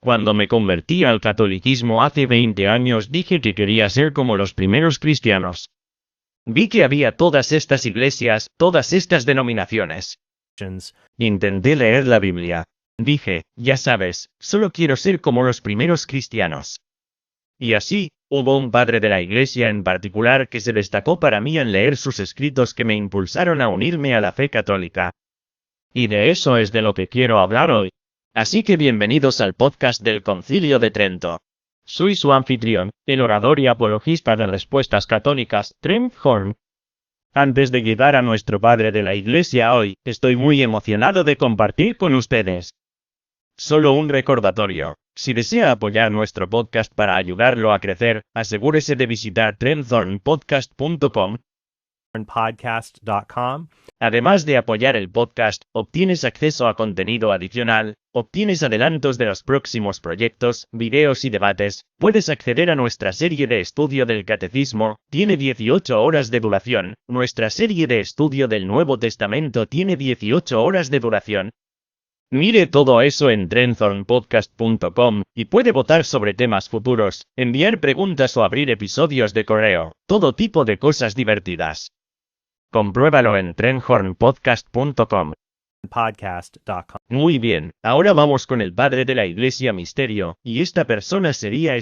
Cuando me convertí al catolicismo hace 20 años dije que quería ser como los primeros cristianos. Vi que había todas estas iglesias, todas estas denominaciones. Intenté leer la Biblia. Dije, ya sabes, solo quiero ser como los primeros cristianos. Y así, hubo un padre de la iglesia en particular que se destacó para mí en leer sus escritos que me impulsaron a unirme a la fe católica. Y de eso es de lo que quiero hablar hoy. Así que bienvenidos al podcast del Concilio de Trento. Soy su anfitrión, el orador y apologista de respuestas católicas, Trent Horn. Antes de llegar a nuestro padre de la iglesia hoy, estoy muy emocionado de compartir con ustedes. Solo un recordatorio. Si desea apoyar nuestro podcast para ayudarlo a crecer, asegúrese de visitar trenthornpodcast.com. Además de apoyar el podcast, obtienes acceso a contenido adicional, obtienes adelantos de los próximos proyectos, videos y debates, puedes acceder a nuestra serie de estudio del Catecismo, tiene 18 horas de duración, nuestra serie de estudio del Nuevo Testamento tiene 18 horas de duración. Mire todo eso en trenthornpodcast.com, y puede votar sobre temas futuros, enviar preguntas o abrir episodios de correo, todo tipo de cosas divertidas. Compruébalo en trenthornpodcast.com. Muy bien, ahora vamos con el padre de la Iglesia Misterio, y esta persona sería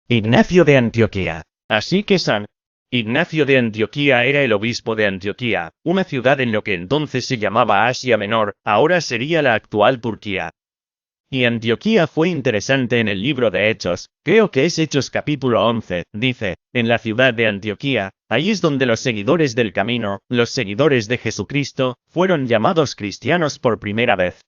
Ignacio de Antioquía. Así que San Ignacio de Antioquía era el obispo de Antioquía, una ciudad en lo que entonces se llamaba Asia Menor, ahora sería la actual Turquía. Y Antioquía fue interesante en el libro de Hechos, creo que es Hechos capítulo 11, dice, en la ciudad de Antioquía, ahí es donde los seguidores del camino, los seguidores de Jesucristo, fueron llamados cristianos por primera vez.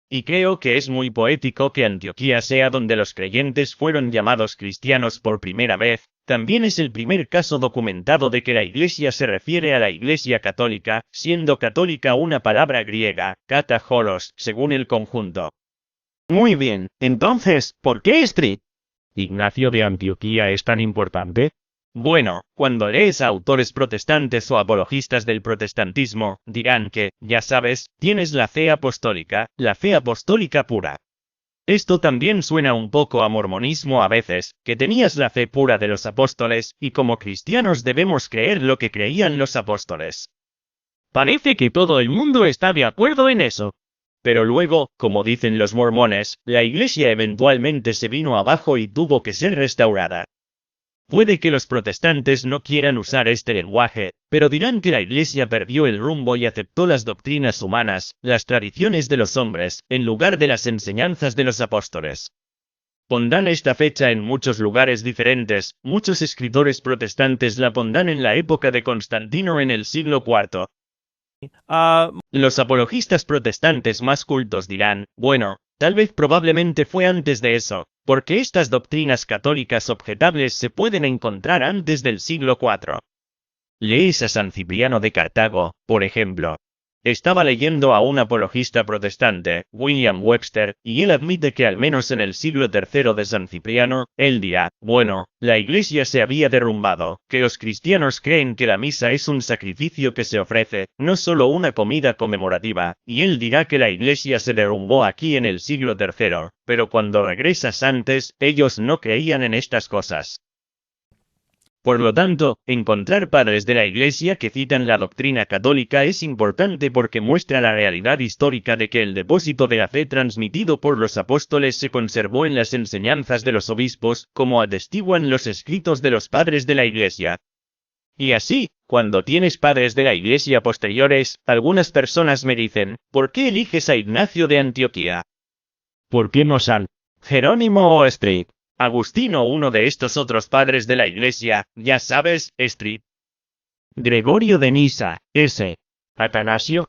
Y creo que es muy poético que Antioquía sea donde los creyentes fueron llamados cristianos por primera vez. También es el primer caso documentado de que la Iglesia se refiere a la Iglesia católica, siendo católica una palabra griega, kataholos, según el conjunto. Muy bien, entonces, ¿por qué Ignacio de Antioquía es tan importante? Bueno, cuando lees a autores protestantes o apologistas del protestantismo, dirán que, ya sabes, tienes la fe apostólica pura. Esto también suena un poco a mormonismo a veces, que tenías la fe pura de los apóstoles, y como cristianos debemos creer lo que creían los apóstoles. Parece que todo el mundo está de acuerdo en eso. Pero luego, como dicen los mormones, la iglesia eventualmente se vino abajo y tuvo que ser restaurada. Puede que los protestantes no quieran usar este lenguaje, pero dirán que la iglesia perdió el rumbo y aceptó las doctrinas humanas, las tradiciones de los hombres, en lugar de las enseñanzas de los apóstoles. Pondrán esta fecha en muchos lugares diferentes, muchos escritores protestantes la pondrán en la época de Constantino en el siglo IV. Los apologistas protestantes más cultos dirán, bueno, tal vez probablemente fue antes de eso, porque estas doctrinas católicas objetables se pueden encontrar antes del siglo IV. Lees a San Cipriano de Cartago, por ejemplo. Estaba leyendo a un apologista protestante, William Webster, y él admite que al menos en el siglo III de San Cipriano, él dirá, bueno, la iglesia se había derrumbado, que los cristianos creen que la misa es un sacrificio que se ofrece, no solo una comida conmemorativa, y él dirá que la iglesia se derrumbó aquí en el siglo III, pero cuando regresas antes, ellos no creían en estas cosas. Por lo tanto, encontrar padres de la Iglesia que citan la doctrina católica es importante porque muestra la realidad histórica de que el depósito de la fe transmitido por los apóstoles se conservó en las enseñanzas de los obispos, como atestiguan los escritos de los padres de la Iglesia. Y así, cuando tienes padres de la Iglesia posteriores, algunas personas me dicen, ¿por qué eliges a Ignacio de Antioquía? ¿Por qué no San Jerónimo o Agustino o uno de estos otros padres de la iglesia, ya sabes, Gregorio de Nisa, Atanasio?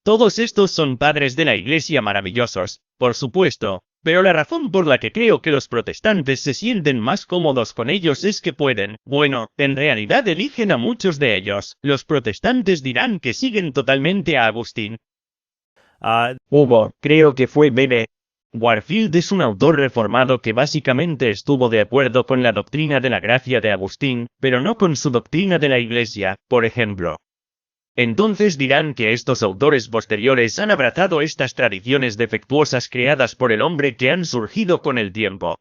Todos estos son padres de la iglesia maravillosos, por supuesto, pero la razón por la que creo que los protestantes se sienten más cómodos con ellos es que pueden, bueno, en realidad eligen a muchos de ellos. Los protestantes dirán que siguen totalmente a Agustín. Creo que fue B.B. Warfield es un autor reformado que básicamente estuvo de acuerdo con la doctrina de la gracia de Agustín, pero no con su doctrina de la Iglesia, por ejemplo. Entonces dirán que estos autores posteriores han abrazado estas tradiciones defectuosas creadas por el hombre que han surgido con el tiempo.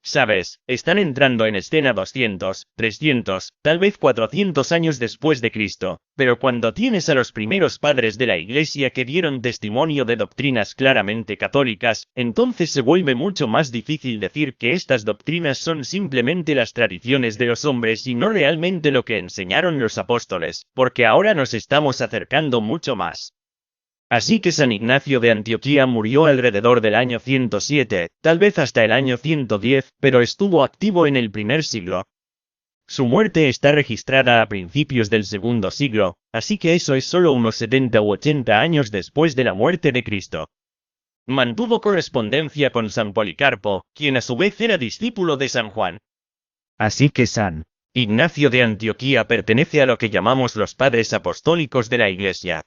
Sabes, están entrando en escena 200, 300, tal vez 400 años después de Cristo, pero cuando tienes a los primeros padres de la Iglesia que dieron testimonio de doctrinas claramente católicas, entonces se vuelve mucho más difícil decir que estas doctrinas son simplemente las tradiciones de los hombres y no realmente lo que enseñaron los apóstoles, porque ahora nos estamos acercando mucho más. Así que San Ignacio de Antioquía murió alrededor del año 107, tal vez hasta el año 110, pero estuvo activo en el primer siglo. Su muerte está registrada a principios del segundo siglo, así que eso es solo unos 70 u 80 años después de la muerte de Cristo. Mantuvo correspondencia con San Policarpo, quien a su vez era discípulo de San Juan. Así que San Ignacio de Antioquía pertenece a lo que llamamos los padres apostólicos de la Iglesia.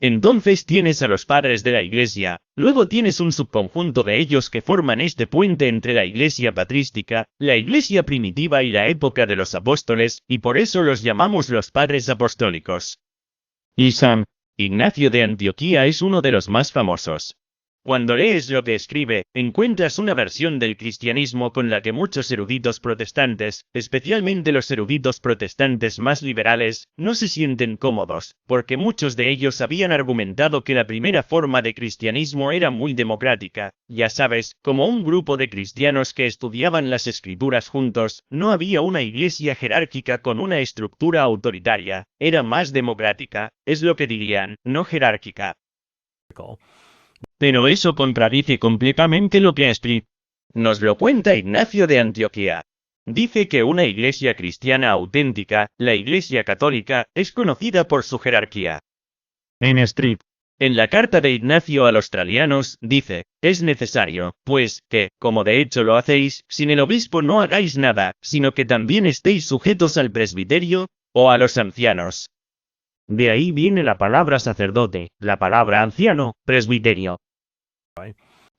Entonces tienes a los padres de la Iglesia, luego tienes un subconjunto de ellos que forman este puente entre la Iglesia patrística, la Iglesia primitiva y la época de los apóstoles, y por eso los llamamos los padres apostólicos. Y San Ignacio de Antioquía es uno de los más famosos. Cuando lees lo que escribe, encuentras una versión del cristianismo con la que muchos eruditos protestantes, especialmente los eruditos protestantes más liberales, no se sienten cómodos, porque muchos de ellos habían argumentado que la primera forma de cristianismo era muy democrática, ya sabes, como un grupo de cristianos que estudiaban las escrituras juntos, no había una iglesia jerárquica con una estructura autoritaria, era más democrática, es lo que dirían, no jerárquica. Pero eso contradice completamente lo que Street nos lo cuenta Ignacio de Antioquía. Dice que una iglesia cristiana auténtica, la Iglesia Católica, es conocida por su jerarquía. En Street, en la carta de Ignacio a los Tralianos, dice, es necesario, pues, que, como de hecho lo hacéis, sin el obispo no hagáis nada, sino que también estéis sujetos al presbiterio, o a los ancianos. De ahí viene la palabra sacerdote, la palabra anciano, presbiterio.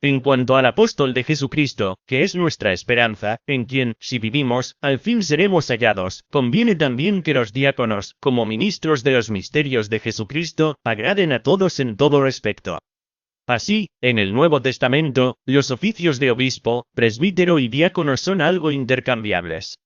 En cuanto al apóstol de Jesucristo, que es nuestra esperanza, en quien, si vivimos, al fin seremos hallados, conviene también que los diáconos, como ministros de los misterios de Jesucristo, agraden a todos en todo respecto. Así, en el Nuevo Testamento, los oficios de obispo, presbítero y diácono son algo intercambiables.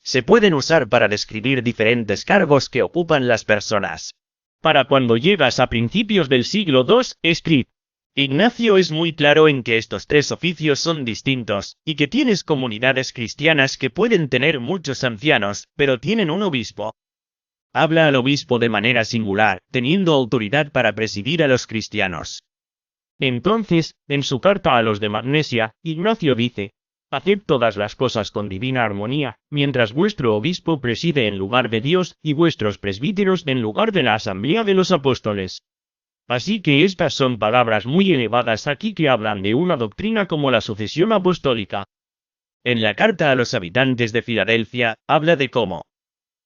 Se pueden usar para describir diferentes cargos que ocupan las personas. Para cuando llegas a principios del siglo II, Street, Ignacio es muy claro en que estos tres oficios son distintos, y que tienes comunidades cristianas que pueden tener muchos ancianos, pero tienen un obispo. Habla al obispo de manera singular, teniendo autoridad para presidir a los cristianos. Entonces, en su carta a los de Magnesia, Ignacio dice, haced todas las cosas con divina armonía, mientras vuestro obispo preside en lugar de Dios, y vuestros presbíteros en lugar de la asamblea de los apóstoles. Así que estas son palabras muy elevadas aquí que hablan de una doctrina como la sucesión apostólica. En la carta a los habitantes de Filadelfia, habla de cómo.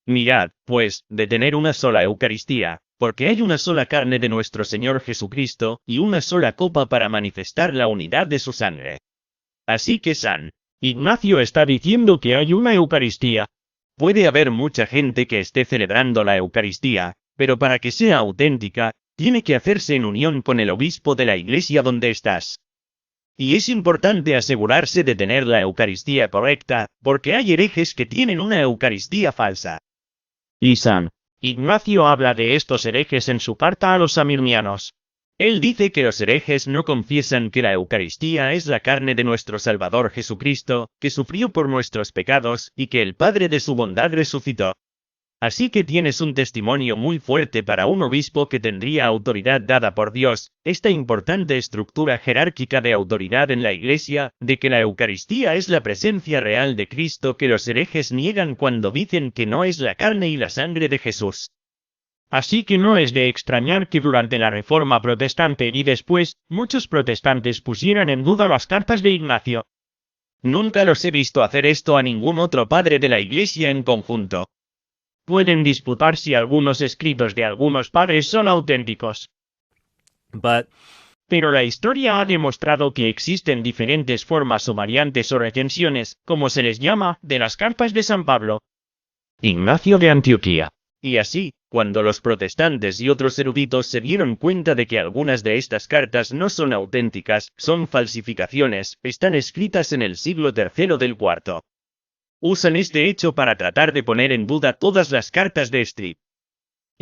Mirad, pues, de tener una sola Eucaristía, porque hay una sola carne de nuestro Señor Jesucristo, y una sola copa para manifestar la unidad de su sangre. Así que San Ignacio está diciendo que hay una Eucaristía. Puede haber mucha gente que esté celebrando la Eucaristía, pero para que sea auténtica, tiene que hacerse en unión con el obispo de la iglesia donde estás. Y es importante asegurarse de tener la Eucaristía correcta, porque hay herejes que tienen una Eucaristía falsa. Y San Ignacio habla de estos herejes en su carta a los samirnianos. Él dice que los herejes no confiesan que la Eucaristía es la carne de nuestro Salvador Jesucristo, que sufrió por nuestros pecados, y que el Padre de su bondad resucitó. Así que tienes un testimonio muy fuerte para un obispo que tendría autoridad dada por Dios, esta importante estructura jerárquica de autoridad en la Iglesia, de que la Eucaristía es la presencia real de Cristo que los herejes niegan cuando dicen que no es la carne y la sangre de Jesús. Así que no es de extrañar que durante la Reforma protestante y después, muchos protestantes pusieran en duda las cartas de Ignacio. Nunca los he visto hacer esto a ningún otro padre de la Iglesia en conjunto. Pueden disputar si algunos escritos de algunos padres son auténticos. Pero la historia ha demostrado que existen diferentes formas o variantes o recensiones, como se les llama, de las cartas de San Pablo. Ignacio de Antioquía. Y así, cuando los protestantes y otros eruditos se dieron cuenta de que algunas de estas cartas no son auténticas, son falsificaciones, están escritas en el siglo III del IV. Usan este hecho para tratar de poner en duda todas las cartas de Street.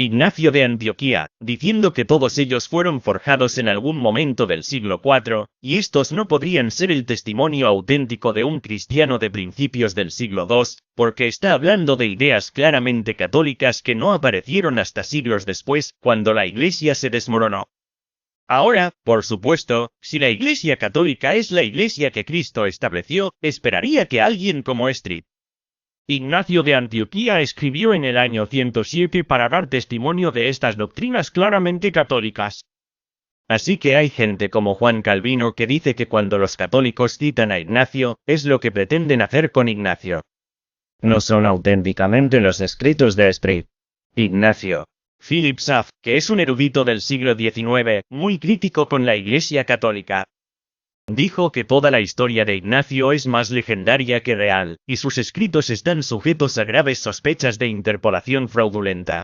Ignacio de Antioquía, diciendo que todos ellos fueron forjados en algún momento del siglo IV, y estos no podrían ser el testimonio auténtico de un cristiano de principios del siglo II, porque está hablando de ideas claramente católicas que no aparecieron hasta siglos después, cuando la Iglesia se desmoronó. Ahora, por supuesto, si la Iglesia católica es la Iglesia que Cristo estableció, esperaría que alguien como Street. Ignacio de Antioquía escribió en el año 107 para dar testimonio de estas doctrinas claramente católicas. Así que hay gente como Juan Calvino que dice que cuando los católicos citan a Ignacio, es lo que pretenden hacer con Ignacio. No son auténticamente los escritos de Street. Ignacio. Philip Schaff, que es un erudito del siglo XIX, muy crítico con la Iglesia católica, dijo que toda la historia de Ignacio es más legendaria que real, y sus escritos están sujetos a graves sospechas de interpolación fraudulenta.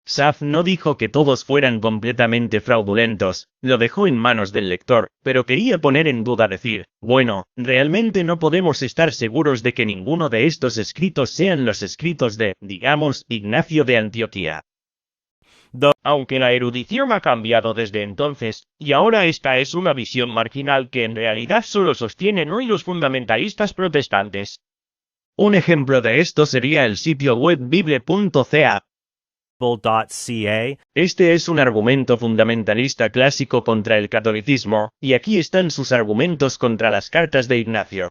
Schaff no dijo que todos fueran completamente fraudulentos, lo dejó en manos del lector, pero quería poner en duda decir, bueno, realmente no podemos estar seguros de que ninguno de estos escritos sean los escritos de, digamos, Ignacio de Antioquía. Aunque la erudición ha cambiado desde entonces, y ahora esta es una visión marginal que en realidad solo sostienen hoy los fundamentalistas protestantes. Un ejemplo de esto sería el sitio web bible.ca. Este es un argumento fundamentalista clásico contra el catolicismo, y aquí están sus argumentos contra las cartas de Ignacio.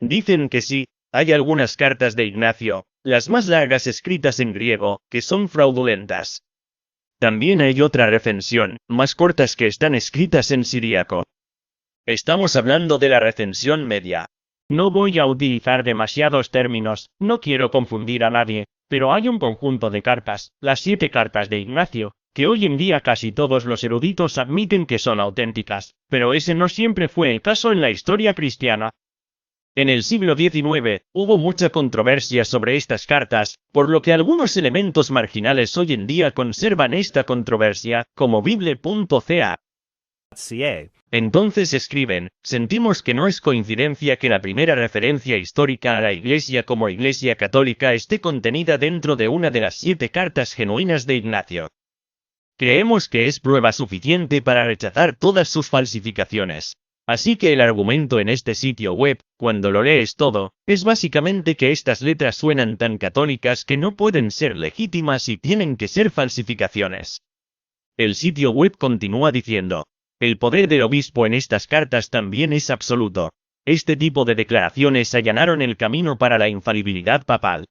Dicen que sí, hay algunas cartas de Ignacio, las más largas escritas en griego, que son fraudulentas. También hay otra recensión, más cortas que están escritas en siríaco. Estamos hablando de la recensión media. No voy a utilizar demasiados términos, no quiero confundir a nadie, pero hay un conjunto de cartas, las 7 cartas de Ignacio, que hoy en día casi todos los eruditos admiten que son auténticas, pero ese no siempre fue el caso en la historia cristiana. En el siglo XIX, hubo mucha controversia sobre estas cartas, por lo que algunos elementos marginales hoy en día conservan esta controversia, como bible.ca. Entonces escriben, sentimos que no es coincidencia que la primera referencia histórica a la Iglesia como Iglesia católica esté contenida dentro de una de las 7 cartas genuinas de Ignacio. Creemos que es prueba suficiente para rechazar todas sus falsificaciones. Así que el argumento en este sitio web, cuando lo lees todo, es básicamente que estas letras suenan tan católicas que no pueden ser legítimas y tienen que ser falsificaciones. El sitio web continúa diciendo, el poder del obispo en estas cartas también es absoluto. Este tipo de declaraciones allanaron el camino para la infalibilidad papal.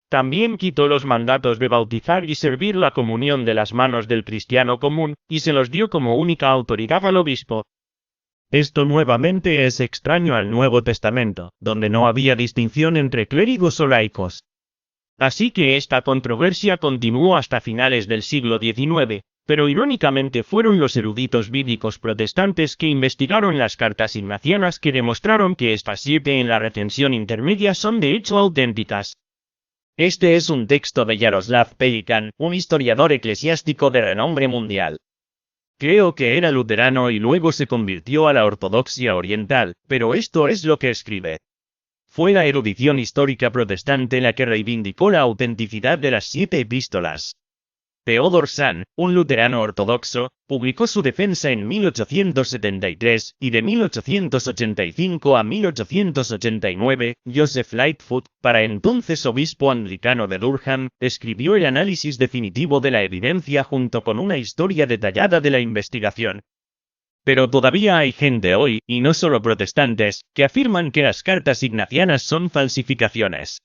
También quitó los mandatos de bautizar y servir la comunión de las manos del cristiano común, y se los dio como única autoridad al obispo. Esto nuevamente es extraño al Nuevo Testamento, donde no había distinción entre clérigos o laicos. Así que esta controversia continuó hasta finales del siglo XIX, pero irónicamente fueron los eruditos bíblicos protestantes que investigaron las cartas ignacianas que demostraron que estas 7 en la recensión intermedia son de hecho auténticas. Este es un texto de Jaroslav Pelikan, un historiador eclesiástico de renombre mundial. Creo que era luterano y luego se convirtió a la ortodoxia oriental, pero esto es lo que escribe. Fue la erudición histórica protestante la que reivindicó la autenticidad de las 7 epístolas. Theodor Sand, un luterano ortodoxo, publicó su defensa en 1873, y de 1885 a 1889, Joseph Lightfoot, para entonces obispo anglicano de Durham, escribió el análisis definitivo de la evidencia junto con una historia detallada de la investigación. Pero todavía hay gente hoy, y no solo protestantes, que afirman que las cartas ignacianas son falsificaciones.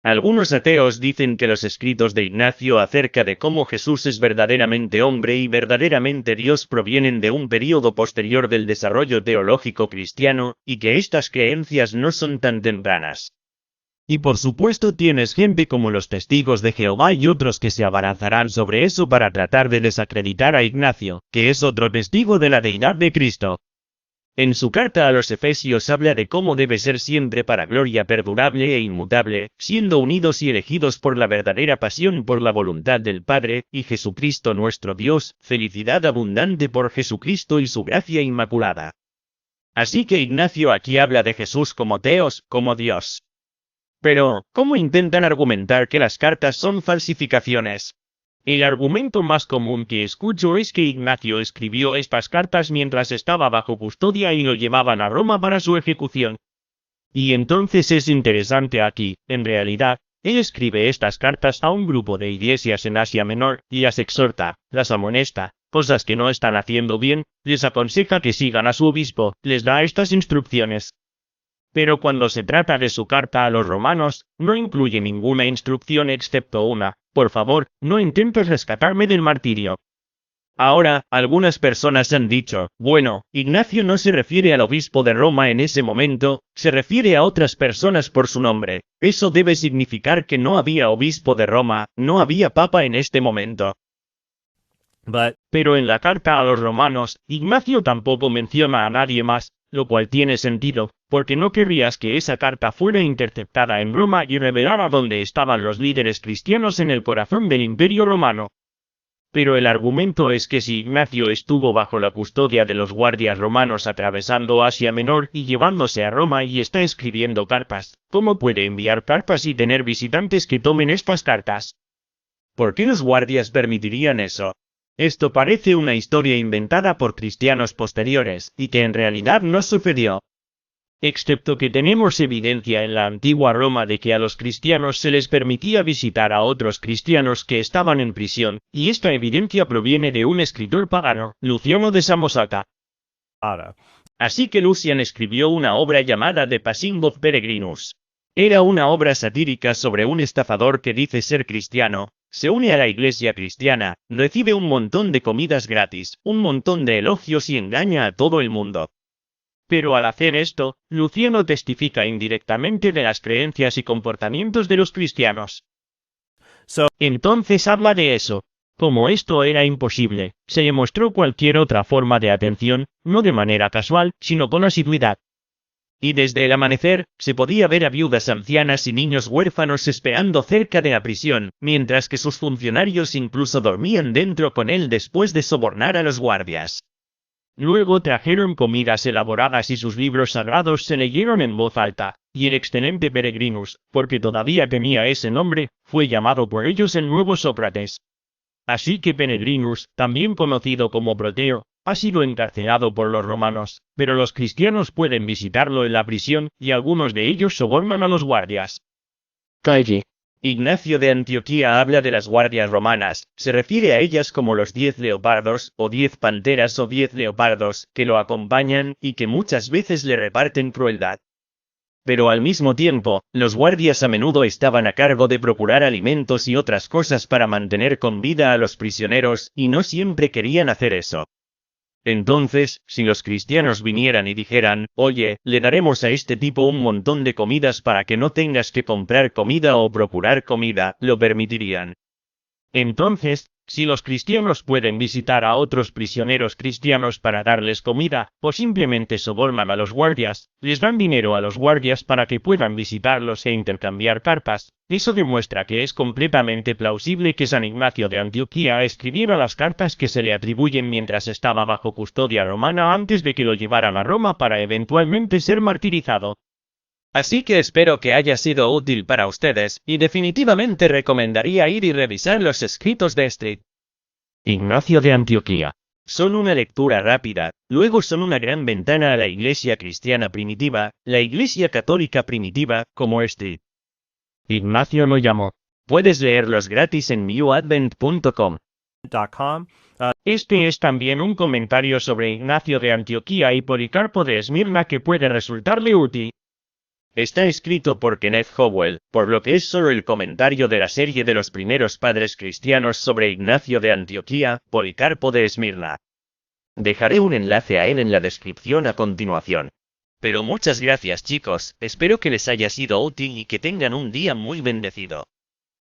Algunos ateos dicen que los escritos de Ignacio acerca de cómo Jesús es verdaderamente hombre y verdaderamente Dios provienen de un período posterior del desarrollo teológico cristiano, y que estas creencias no son tan tempranas. Y por supuesto tienes gente como los testigos de Jehová y otros que se abarazarán sobre eso para tratar de desacreditar a Ignacio, que es otro testigo de la deidad de Cristo. En su carta a los Efesios habla de cómo debe ser siempre para gloria perdurable e inmutable, siendo unidos y elegidos por la verdadera pasión por la voluntad del Padre, y Jesucristo nuestro Dios, felicidad abundante por Jesucristo y su gracia inmaculada. Así que Ignacio aquí habla de Jesús como Theos, como Dios. Pero, ¿cómo intentan argumentar que las cartas son falsificaciones? El argumento más común que escucho es que Ignacio escribió estas cartas mientras estaba bajo custodia y lo llevaban a Roma para su ejecución. Y entonces es interesante aquí, en realidad, él escribe estas cartas a un grupo de iglesias en Asia Menor, y las exhorta, las amonesta, cosas que no están haciendo bien, les aconseja que sigan a su obispo, les da estas instrucciones. Pero cuando se trata de su carta a los romanos, no incluye ninguna instrucción excepto una: por favor, no intentes rescatarme del martirio. Ahora, algunas personas han dicho, bueno, Ignacio no se refiere al obispo de Roma en ese momento, se refiere a otras personas por su nombre. Eso debe significar que no había obispo de Roma, no había papa en este momento. Pero en la carta a los romanos, Ignacio tampoco menciona a nadie más, lo cual tiene sentido, porque no querrías que esa carta fuera interceptada en Roma y revelara dónde estaban los líderes cristianos en el corazón del Imperio Romano. Pero el argumento es que si Ignacio estuvo bajo la custodia de los guardias romanos atravesando Asia Menor y llevándose a Roma y está escribiendo cartas, ¿cómo puede enviar cartas y tener visitantes que tomen estas cartas? ¿Por qué los guardias permitirían eso? Esto parece una historia inventada por cristianos posteriores, y que en realidad no sucedió. Excepto que tenemos evidencia en la antigua Roma de que a los cristianos se les permitía visitar a otros cristianos que estaban en prisión, y esta evidencia proviene de un escritor pagano, Luciano de Samosata. Así que Lucian escribió una obra llamada De Passing of Peregrinus. Era una obra satírica sobre un estafador que dice ser cristiano, se une a la iglesia cristiana, recibe un montón de comidas gratis, un montón de elogios y engaña a todo el mundo. Pero al hacer esto, Luciano testifica indirectamente de las creencias y comportamientos de los cristianos. Entonces habla de eso. Como esto era imposible, se demostró cualquier otra forma de atención, no de manera casual, sino con asiduidad. Y desde el amanecer, se podía ver a viudas ancianas y niños huérfanos esperando cerca de la prisión, mientras que sus funcionarios incluso dormían dentro con él después de sobornar a los guardias. Luego trajeron comidas elaboradas y sus libros sagrados se leyeron en voz alta, y el excelente Peregrinus, porque todavía tenía ese nombre, fue llamado por ellos el nuevo Sócrates. Así que Peregrinus, también conocido como Proteo, ha sido encarcelado por los romanos, pero los cristianos pueden visitarlo en la prisión, y algunos de ellos sobornan a los guardias. Calle. Ignacio de Antioquía habla de las guardias romanas, se refiere a ellas como los 10 leopardos, o 10 panteras o 10 leopardos, que lo acompañan, y que muchas veces le reparten crueldad. Pero al mismo tiempo, los guardias a menudo estaban a cargo de procurar alimentos y otras cosas para mantener con vida a los prisioneros, y no siempre querían hacer eso. Entonces, si los cristianos vinieran y dijeran, oye, le daremos a este tipo un montón de comidas para que no tengas que comprar comida o procurar comida, lo permitirían. Entonces, si los cristianos pueden visitar a otros prisioneros cristianos para darles comida, o simplemente sobornan a los guardias, les dan dinero a los guardias para que puedan visitarlos e intercambiar cartas, eso demuestra que es completamente plausible que San Ignacio de Antioquía escribiera las cartas que se le atribuyen mientras estaba bajo custodia romana antes de que lo llevaran a Roma para eventualmente ser martirizado. Así que espero que haya sido útil para ustedes, y definitivamente recomendaría ir y revisar los escritos de Street. Ignacio de Antioquía. Son una lectura rápida, luego son una gran ventana a la iglesia cristiana primitiva, la iglesia católica primitiva, como Street. Ignacio lo llamó. Puedes leerlos gratis en newadvent.com. Este es también un comentario sobre Ignacio de Antioquía y Policarpo de Esmirna que puede resultarle útil. Está escrito por Kenneth Howell, por lo que es solo el comentario de la serie de los primeros padres cristianos sobre Ignacio de Antioquía, Policarpo de Esmirna. Dejaré un enlace a él en la descripción a continuación. Pero muchas gracias chicos, espero que les haya sido útil y que tengan un día muy bendecido.